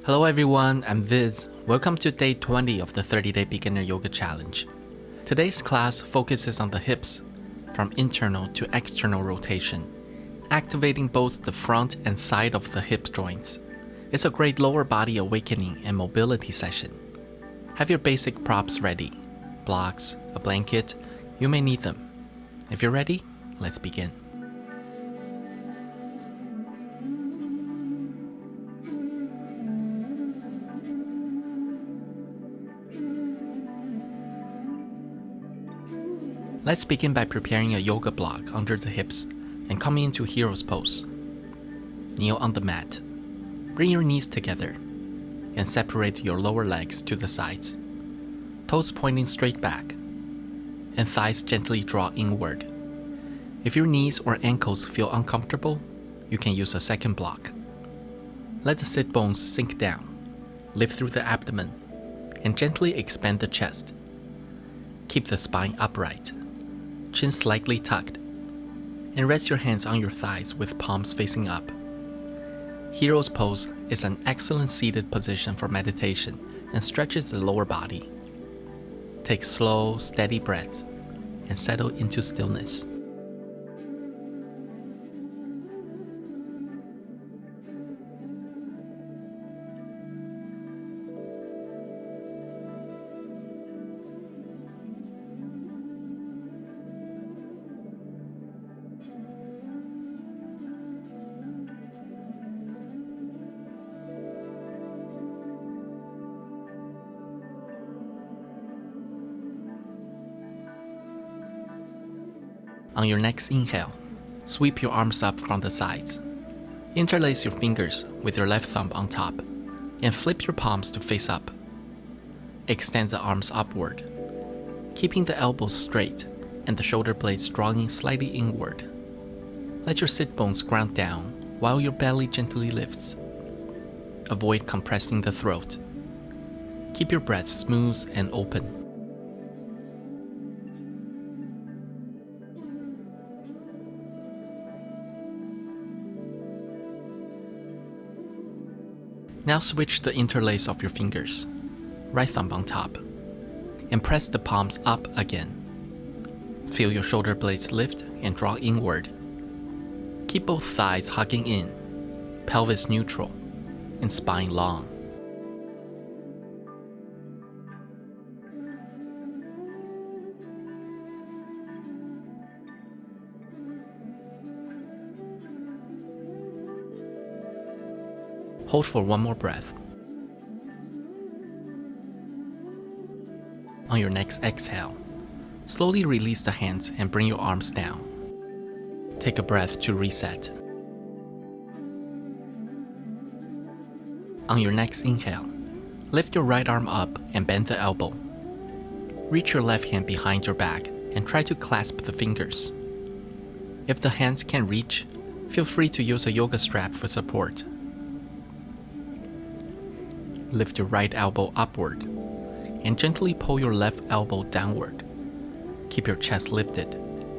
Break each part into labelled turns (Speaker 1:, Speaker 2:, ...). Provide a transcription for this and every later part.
Speaker 1: Hello everyone, I'm Viz. Welcome to day 20 of the 30-day beginner yoga challenge. Today's class focuses on the hips, from internal to external rotation, activating both the front and side of the hip joints. It's a great lower body awakening and mobility session. Have your basic props ready. Blocks, a blanket, you may need them. If you're ready, let's begin. Let's begin by preparing a yoga block under the hips and coming into Hero's Pose. Kneel on the mat. Bring your knees together and separate your lower legs to the sides. Toes pointing straight back and thighs gently draw inward. If your knees or ankles feel uncomfortable, you can use a second block. Let the sit bones sink down, lift through the abdomen, and gently expand the chest. Keep the spine upright, chin slightly tucked, and rest your hands on your thighs with palms facing up. Hero's Pose is an excellent seated position for meditation and stretches the lower body. Take slow, steady breaths and settle into stillness. On your next inhale, sweep your arms up from the sides. Interlace your fingers with your left thumb on top and flip your palms to face up. Extend the arms upward, keeping the elbows straight and the shoulder blades drawing slightly inward. Let your sit bones ground down while your belly gently lifts. Avoid compressing the throat. Keep your breath smooth and open. Now switch the interlace of your fingers, right thumb on top, and press the palms up again. Feel your shoulder blades lift and draw inward. Keep both thighs hugging in, pelvis neutral, and spine long. Hold for one more breath. On your next exhale, slowly release the hands and bring your arms down. Take a breath to reset. On your next inhale, lift your right arm up and bend the elbow. Reach your left hand behind your back and try to clasp the fingers. If the hands can't reach, feel free to use a yoga strap for support. Lift your right elbow upward and gently pull your left elbow downward. Keep your chest lifted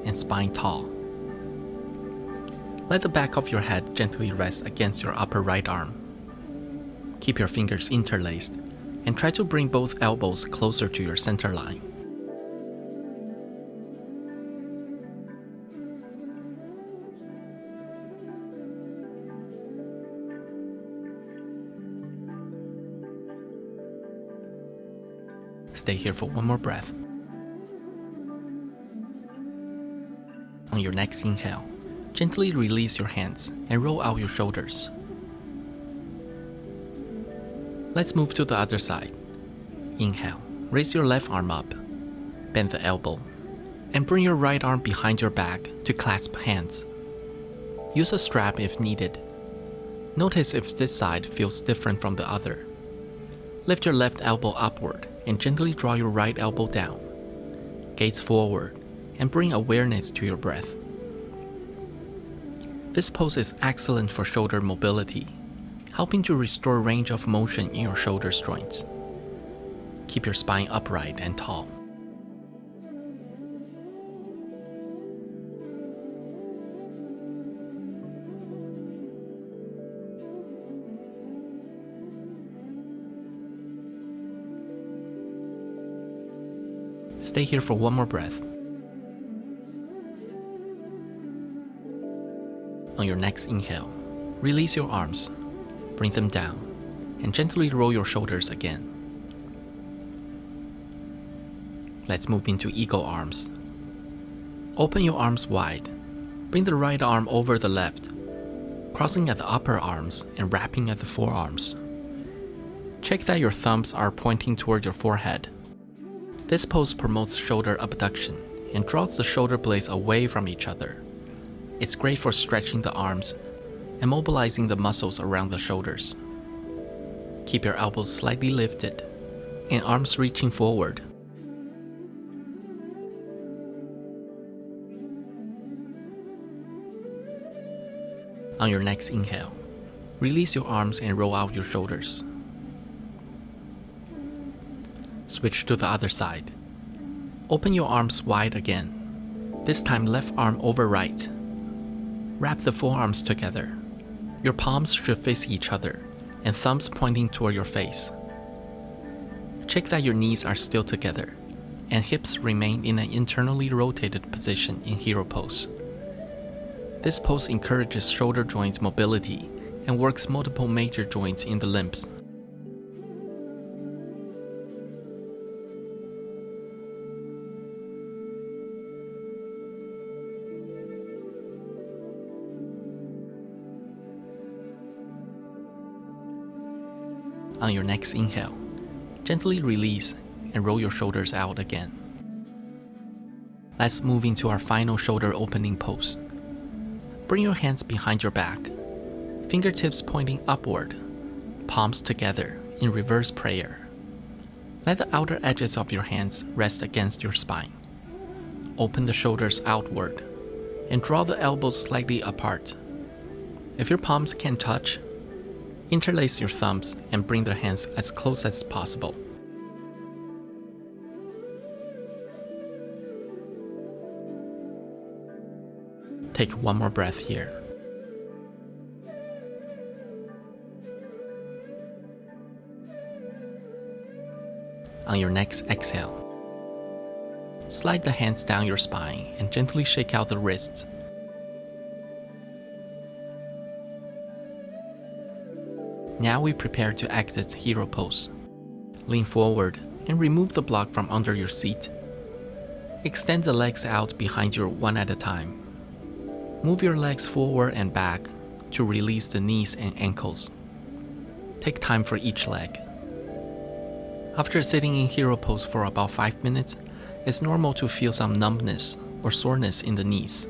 Speaker 1: and spine tall. Let the back of your head gently rest against your upper right arm. Keep your fingers interlaced and try to bring both elbows closer to your center line. Stay here for one more breath. On your next inhale, gently release your hands and roll out your shoulders. Let's move to the other side. Inhale, raise your left arm up, bend the elbow, and bring your right arm behind your back to clasp hands. Use a strap if needed. Notice if this side feels different from the other. Lift your left elbow upward and gently draw your right elbow down. Gaze forward and bring awareness to your breath. This pose is excellent for shoulder mobility, helping to restore range of motion in your shoulder joints. Keep your spine upright and tall. Stay here for one more breath. On your next inhale, release your arms, bring them down, and gently roll your shoulders again. Let's move into eagle arms. Open your arms wide. Bring the right arm over the left, crossing at the upper arms and wrapping at the forearms. Check that your thumbs are pointing toward your forehead. This pose promotes shoulder abduction and draws the shoulder blades away from each other. It's great for stretching the arms and mobilizing the muscles around the shoulders. Keep your elbows slightly lifted and arms reaching forward. On your next inhale, release your arms and roll out your shoulders. Switch to the other side. Open your arms wide again, this time left arm over right. Wrap the forearms together. Your palms should face each other and thumbs pointing toward your face. Check that your knees are still together and hips remain in an internally rotated position in hero pose. This pose encourages shoulder joints mobility and works multiple major joints in the limbs. On your next inhale, gently release and roll your shoulders out again. Let's move into our final shoulder opening pose. Bring your hands behind your back, fingertips pointing upward, palms together in reverse prayer. Let the outer edges of your hands rest against your spine. Open the shoulders outward and draw the elbows slightly apart. If your palms can touch, interlace your thumbs and bring the hands as close as possible. Take one more breath here. On your next exhale, slide the hands down your spine and gently shake out the wrists. Now we prepare to exit hero pose. Lean forward and remove the block from under your seat. Extend the legs out behind you one at a time. Move your legs forward and back to release the knees and ankles. Take time for each leg. After sitting in hero pose for about 5 minutes, it's normal to feel some numbness or soreness in the knees.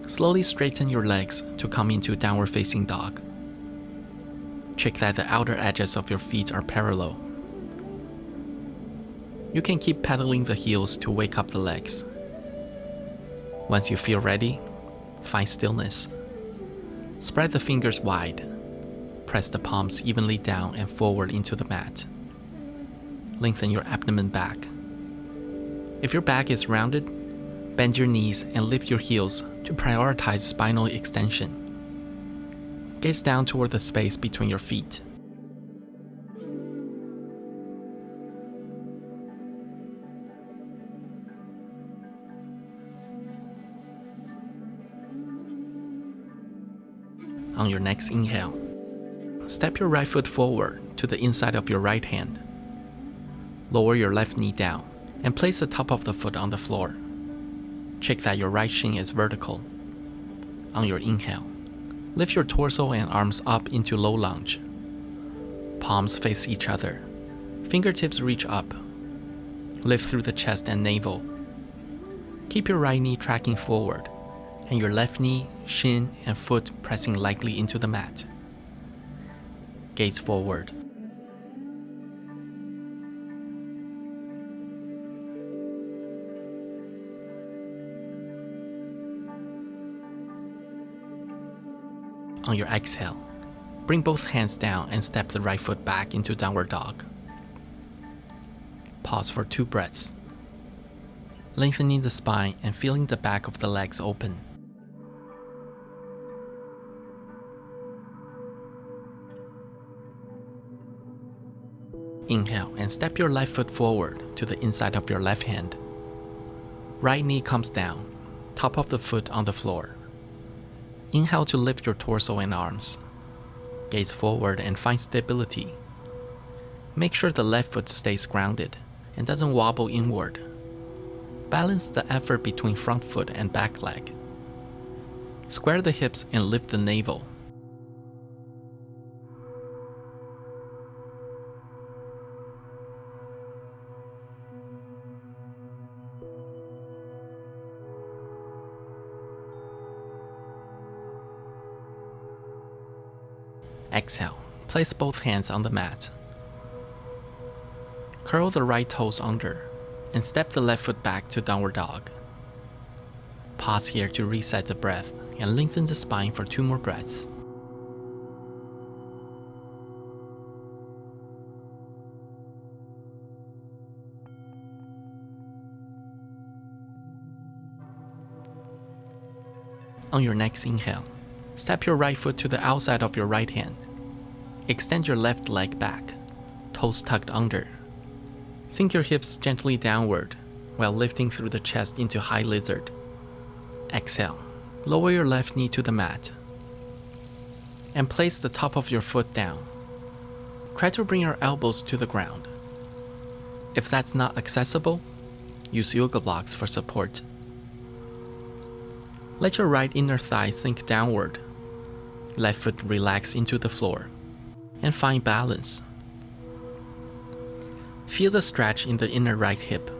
Speaker 1: Slowly straighten your legs to come into downward facing dog. Check that the outer edges of your feet are parallel. You can keep pedaling the heels to wake up the legs. Once you feel ready, find stillness. Spread the fingers wide. Press the palms evenly down and forward into the mat. Lengthen your abdomen back. If your back is rounded, bend your knees and lift your heels to prioritize spinal extension. Gaze down toward the space between your feet. On your next inhale, step your right foot forward to the inside of your right hand. Lower your left knee down and place the top of the foot on the floor. Check that your right shin is vertical. On your inhale, lift your torso and arms up into low lunge. Palms face each other. Fingertips reach up. Lift through the chest and navel. Keep your right knee tracking forward, and your left knee, shin, and foot pressing lightly into the mat. Gaze forward. On your exhale, Bring both hands down and step the right foot back into downward dog. Pause for 2 breaths. Lengthening the spine and feeling the back of the legs open. Inhale and step your left foot forward to the inside of your left hand. Right knee comes down, top of the foot on the floor. Inhale to lift your torso and arms. Gaze forward and find stability. Make sure the left foot stays grounded and doesn't wobble inward. Balance the effort between front foot and back leg. Square the hips and lift the navel. Exhale, place both hands on the mat. Curl the right toes under and step the left foot back to downward dog. Pause here to reset the breath and lengthen the spine for 2 more breaths. On your next inhale, step your right foot to the outside of your right hand. Extend your left leg back, toes tucked under. Sink your hips gently downward while lifting through the chest into high lizard. Exhale, lower your left knee to the mat and place the top of your foot down. Try to bring your elbows to the ground. If that's not accessible, use yoga blocks for support. Let your right inner thigh sink downward. Left foot relax into the floor and find balance. Feel the stretch in the inner right hip.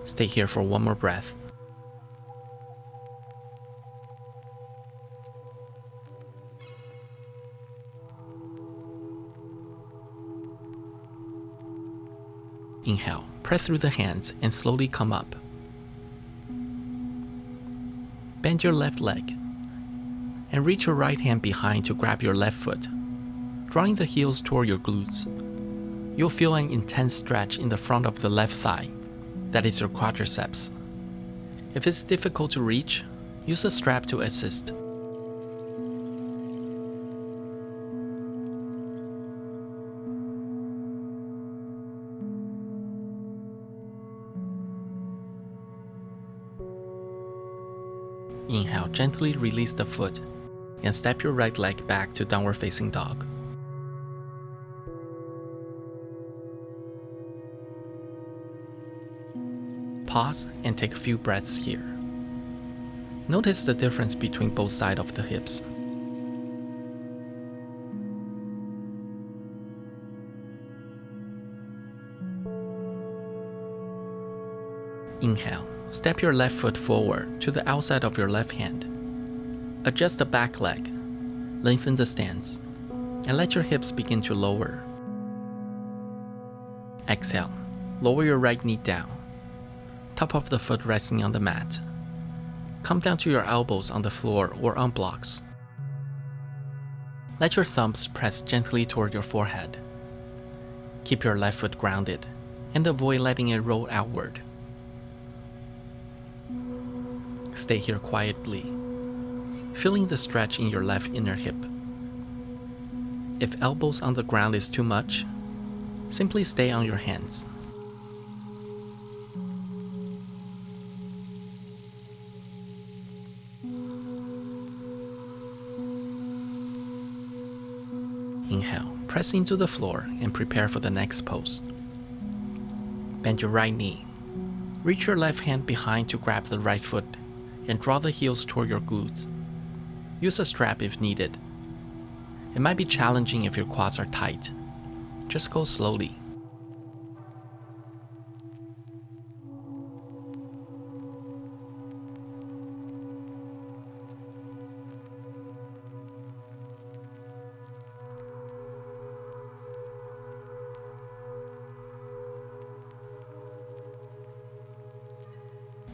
Speaker 1: Stay here for 1 more breath. Inhale, press through the hands and slowly come up. Bend your left leg and reach your right hand behind to grab your left foot, drawing the heels toward your glutes. You'll feel an intense stretch in the front of the left thigh. That is your quadriceps. If it's difficult to reach, use a strap to assist. Inhale, gently release the foot and step your right leg back to downward facing dog. Pause and take a few breaths here. Notice the difference between both sides of the hips. Inhale, step your left foot forward to the outside of your left hand. Adjust the back leg, lengthen the stance, and let your hips begin to lower. Exhale, lower your right knee down, top of the foot resting on the mat. Come down to your elbows on the floor or on blocks. Let your thumbs press gently toward your forehead. Keep your left foot grounded and avoid letting it roll outward. Stay here quietly, feeling the stretch in your left inner hip. If elbows on the ground is too much, simply stay on your hands. Inhale, press into the floor and prepare for the next pose. Bend your right knee. Reach your left hand behind to grab the right foot and draw the heels toward your glutes. Use a strap if needed. It might be challenging if your quads are tight. Just go slowly.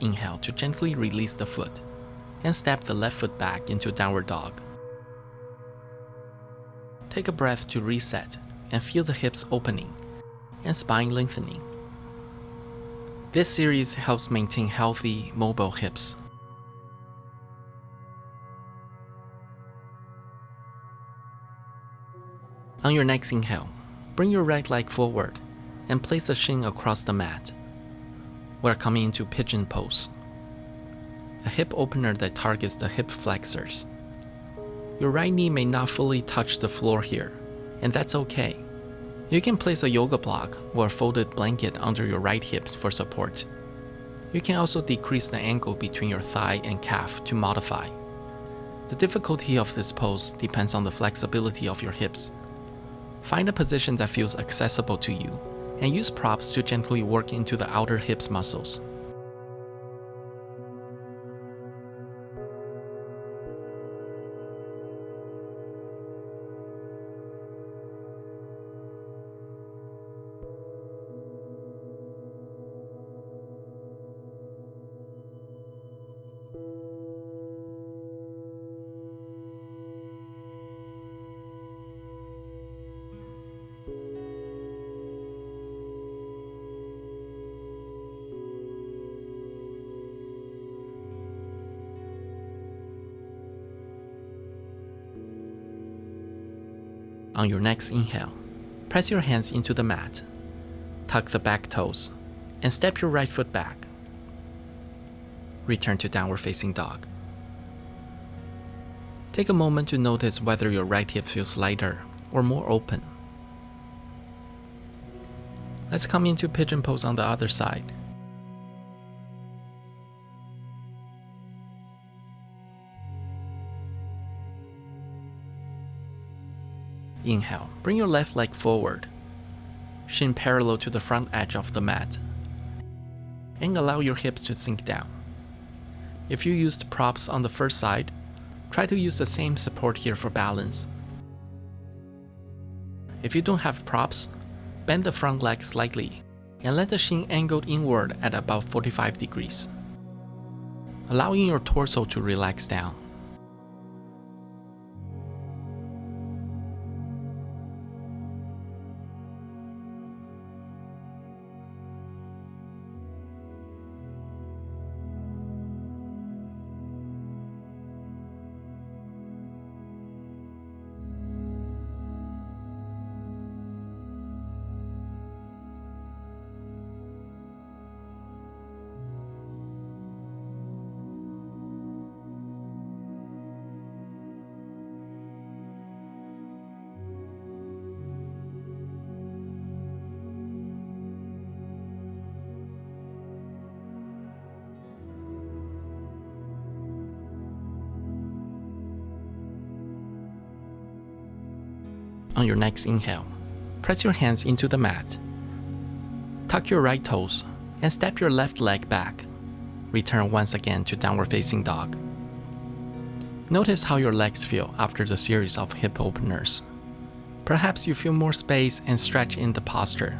Speaker 1: Inhale to gently release the foot and step the left foot back into downward dog. Take a breath to reset and feel the hips opening and spine lengthening. This series helps maintain healthy, mobile hips. On your next inhale, bring your right leg forward and place the shin across the mat. We're coming into Pigeon Pose, a hip opener that targets the hip flexors. Your right knee may not fully touch the floor here, and that's okay. You can place a yoga block or a folded blanket under your right hips for support. You can also decrease the angle between your thigh and calf to modify. The difficulty of this pose depends on the flexibility of your hips. Find a position that feels accessible to you, and use props to gently work into the outer hips muscles. On your next inhale, press your hands into the mat, tuck the back toes, and step your right foot back. Return to downward facing dog. Take a moment to notice whether your right hip feels lighter or more open. Let's come into Pigeon Pose on the other side. Inhale, bring your left leg forward, shin parallel to the front edge of the mat, and allow your hips to sink down. If you used props on the first side, try to use the same support here for balance. If you don't have props, bend the front leg slightly and let the shin angle inward at about 45 degrees, allowing your torso to relax down. On your next inhale, press your hands into the mat. Tuck your right toes and step your left leg back. Return once again to downward facing dog. Notice how your legs feel after the series of hip openers. Perhaps you feel more space and stretch in the posture.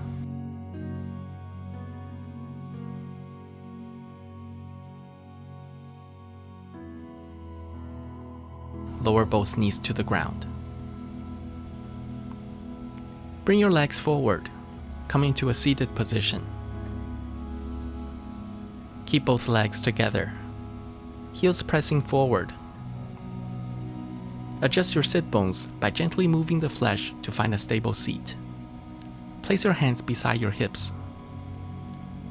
Speaker 1: Lower both knees to the ground. Bring your legs forward, coming to a seated position. Keep both legs together, heels pressing forward. Adjust your sit bones by gently moving the flesh to find a stable seat. Place your hands beside your hips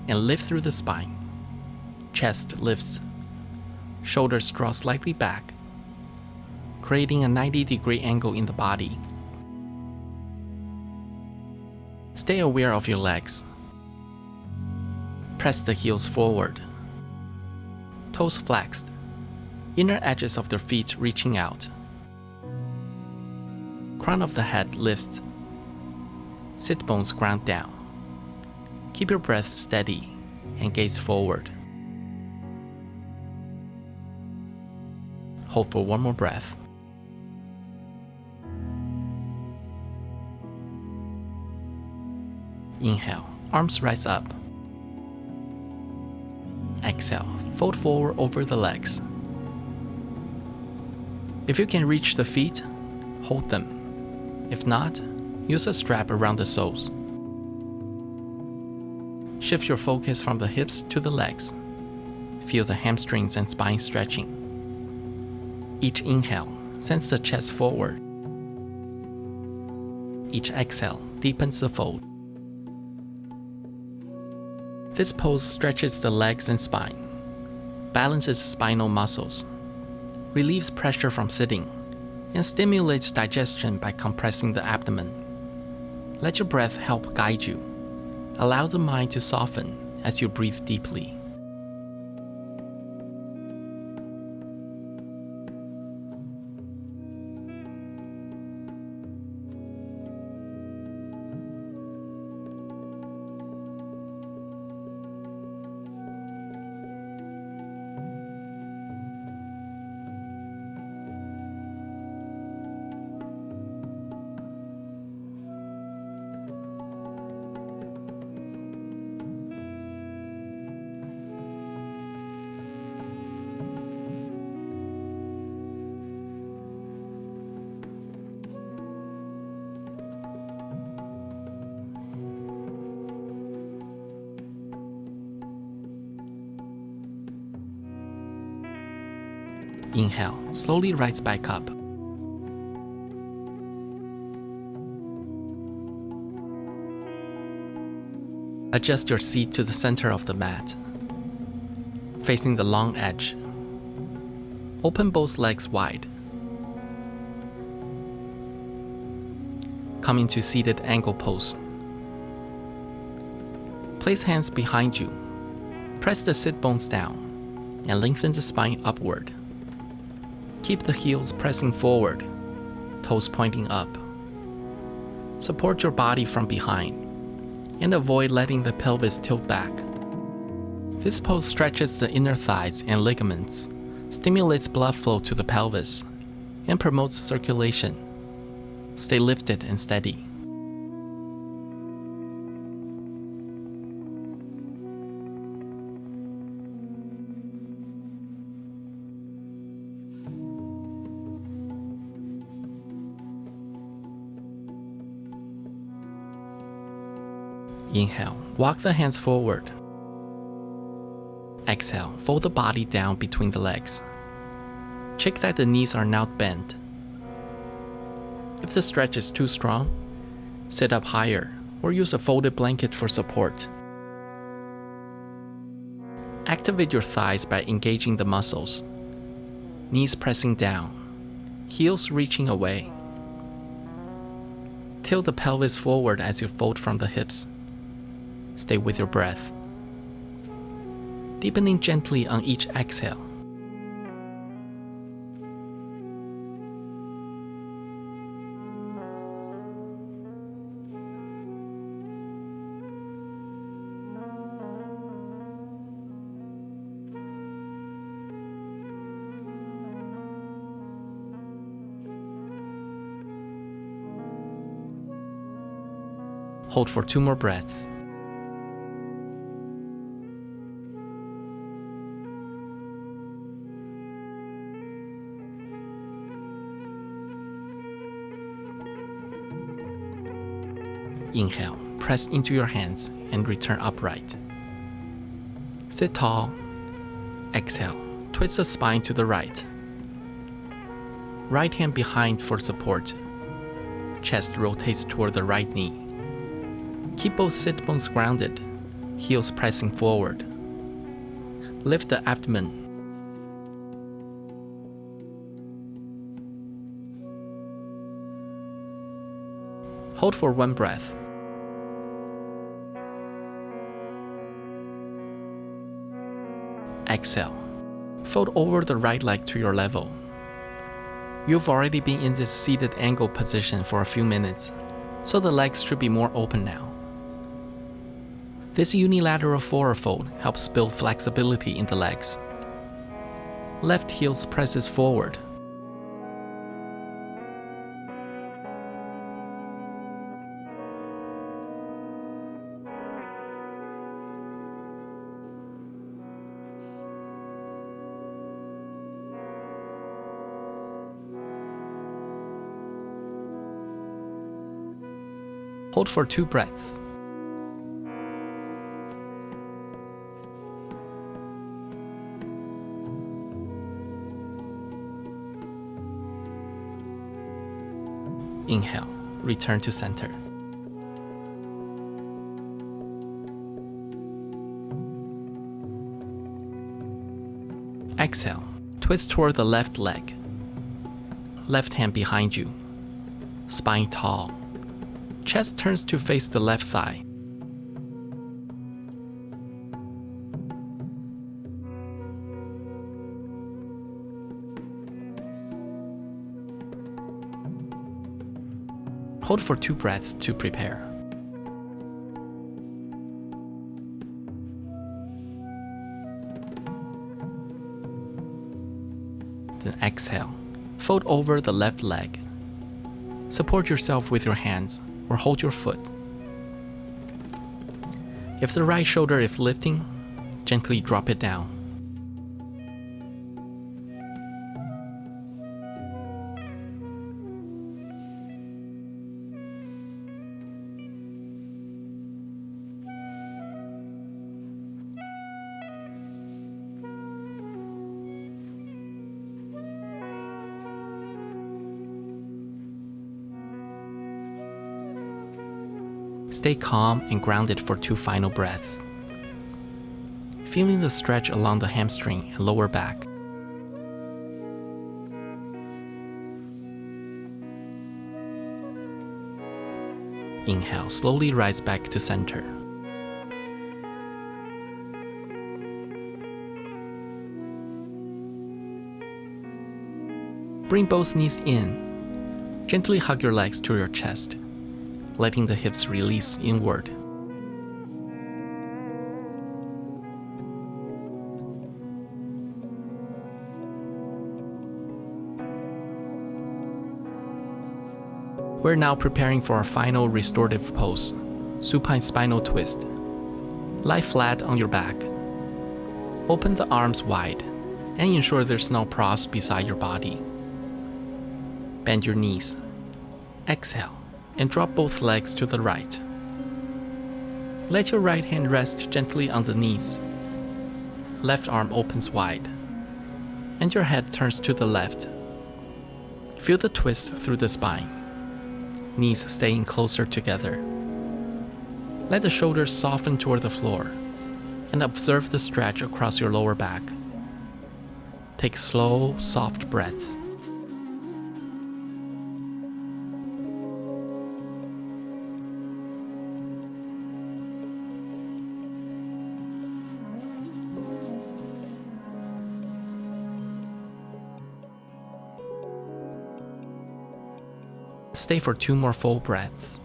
Speaker 1: and lift through the spine. Chest lifts, shoulders draw slightly back, creating a 90-degree angle in the body. Stay aware of your legs. Press the heels forward. Toes flexed. Inner edges of the feet reaching out. Crown of the head lifts. Sit bones ground down. Keep your breath steady and gaze forward. Hold for one more breath. Inhale, arms rise up. Exhale, fold forward over the legs. If you can reach the feet, hold them. If not, use a strap around the soles. Shift your focus from the hips to the legs. Feel the hamstrings and spine stretching. Each inhale sends the chest forward. Each exhale deepens the fold. This pose stretches the legs and spine, balances spinal muscles, relieves pressure from sitting, and stimulates digestion by compressing the abdomen. Let your breath help guide you. Allow the mind to soften as you breathe deeply. Inhale, slowly rise back up. Adjust your seat to the center of the mat, facing the long edge. Open both legs wide. Come into seated angle pose. Place hands behind you. Press the sit bones down and lengthen the spine upward. Keep the heels pressing forward, toes pointing up. Support your body from behind and avoid letting the pelvis tilt back. This pose stretches the inner thighs and ligaments, stimulates blood flow to the pelvis, and promotes circulation. Stay lifted and steady. Inhale, walk the hands forward. Exhale, fold the body down between the legs. Check that the knees are not bent. If the stretch is too strong, sit up higher or use a folded blanket for support. Activate your thighs by engaging the muscles. Knees pressing down, heels reaching away. Tilt the pelvis forward as you fold from the hips. Stay with your breath, deepening gently on each exhale. Hold for 2 more breaths. Inhale, press into your hands and return upright. Sit tall. Exhale, twist the spine to the right. Right hand behind for support. Chest rotates toward the right knee. Keep both sit bones grounded, heels pressing forward. Lift the abdomen. Hold for 1 breath. Exhale. Fold over the right leg to your level. You've already been in this seated angle position for a few minutes, so the legs should be more open now. This unilateral forward fold helps build flexibility in the legs. Left heel presses forward. Hold for 2 breaths. Inhale, return to center. Exhale, twist toward the left leg. Left hand behind you. Spine tall. Chest turns to face the left thigh. Hold for 2 breaths to prepare. Then exhale, fold over the left leg. Support yourself with your hands or hold your foot. If the right shoulder is lifting, gently drop it down. Stay calm and grounded for 2 final breaths. Feeling the stretch along the hamstring and lower back. Inhale, slowly rise back to center. Bring both knees in. Gently hug your legs to your chest, letting the hips release inward. We're now preparing for our final restorative pose, supine spinal twist. Lie flat on your back. Open the arms wide and ensure there's no props beside your body. Bend your knees. Exhale and drop both legs to the right. Let your right hand rest gently on the knees. Left arm opens wide, and your head turns to the left. Feel the twist through the spine. Knees staying closer together. Let the shoulders soften toward the floor, and observe the stretch across your lower back. Take slow, soft breaths. Stay for 2 more full breaths.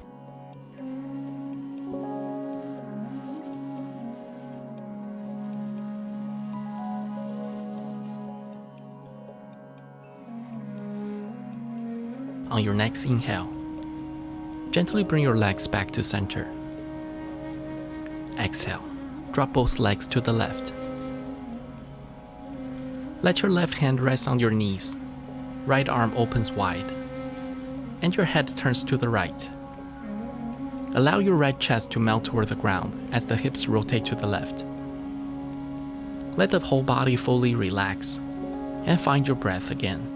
Speaker 1: On your next inhale, gently bring your legs back to center. Exhale, drop both legs to the left. Let your left hand rest on your knees. Right arm opens wide, and your head turns to the right. Allow your right chest to melt toward the ground as the hips rotate to the left. Let the whole body fully relax and find your breath again.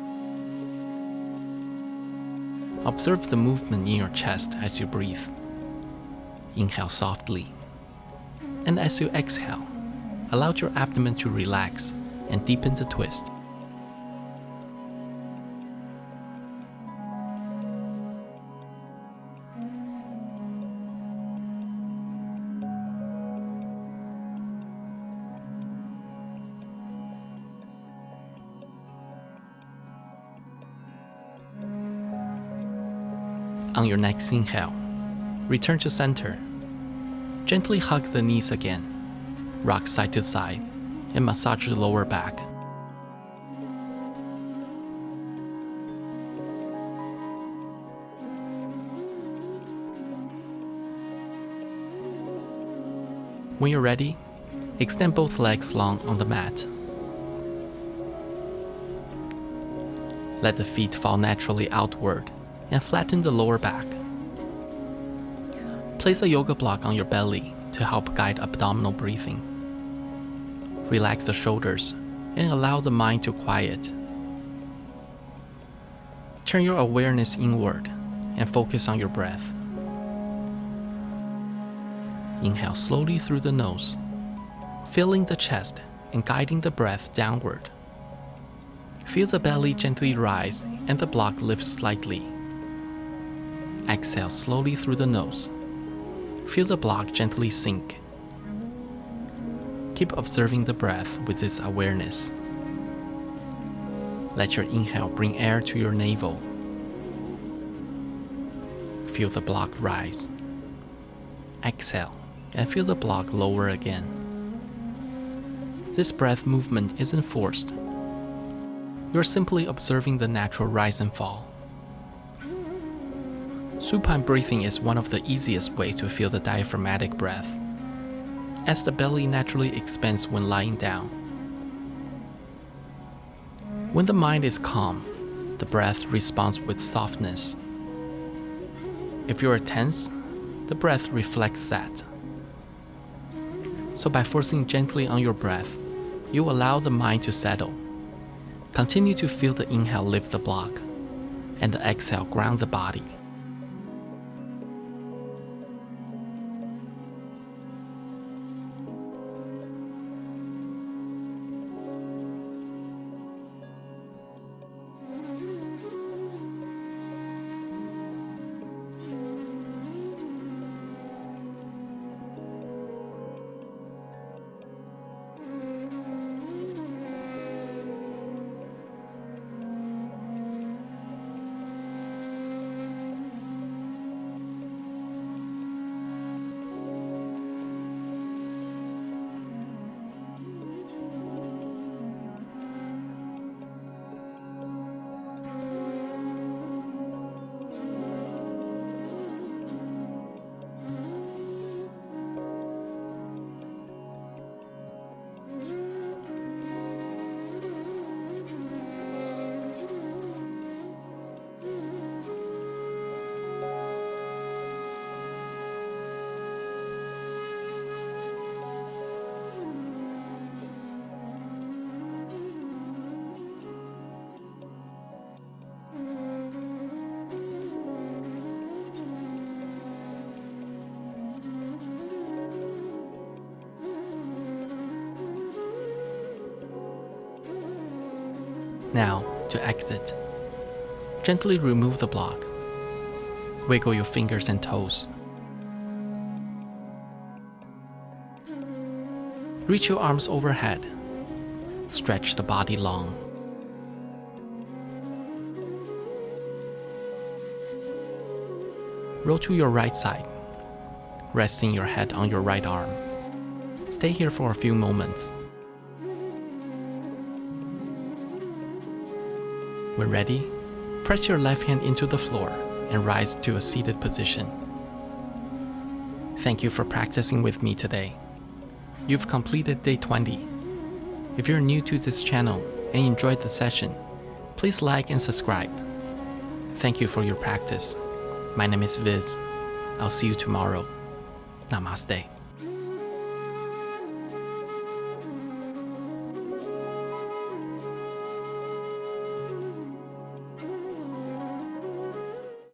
Speaker 1: Observe the movement in your chest as you breathe. Inhale softly, and as you exhale, allow your abdomen to relax and deepen the twist. On your next inhale, return to center. Gently hug the knees again. Rock side to side and massage the lower back. When you're ready, extend both legs long on the mat. Let the feet fall naturally outward and flatten the lower back. Place a yoga block on your belly to help guide abdominal breathing. Relax the shoulders and allow the mind to quiet. Turn your awareness inward and focus on your breath. Inhale slowly through the nose, filling the chest and guiding the breath downward. Feel the belly gently rise and the block lift slightly. Exhale slowly through the nose. Feel the block gently sink. Keep observing the breath with this awareness. Let your inhale bring air to your navel. Feel the block rise. Exhale and feel the block lower again. This breath movement isn't forced. You're simply observing the natural rise and fall. Supine breathing is one of the easiest ways to feel the diaphragmatic breath, as the belly naturally expands when lying down. When the mind is calm, the breath responds with softness. If you are tense, the breath reflects that. So by forcing gently on your breath, you allow the mind to settle. Continue to feel the inhale lift the block, and the exhale ground the body. Now, to exit, gently remove the block. Wiggle your fingers and toes. Reach your arms overhead. Stretch the body long. Roll to your right side, resting your head on your right arm. Stay here for a few moments. When ready, press your left hand into the floor and rise to a seated position. Thank you for practicing with me today. You've completed day 20. If you're new to this channel and enjoyed the session, please like and subscribe. Thank you for your practice. My name is Viz. I'll see you tomorrow. Namaste.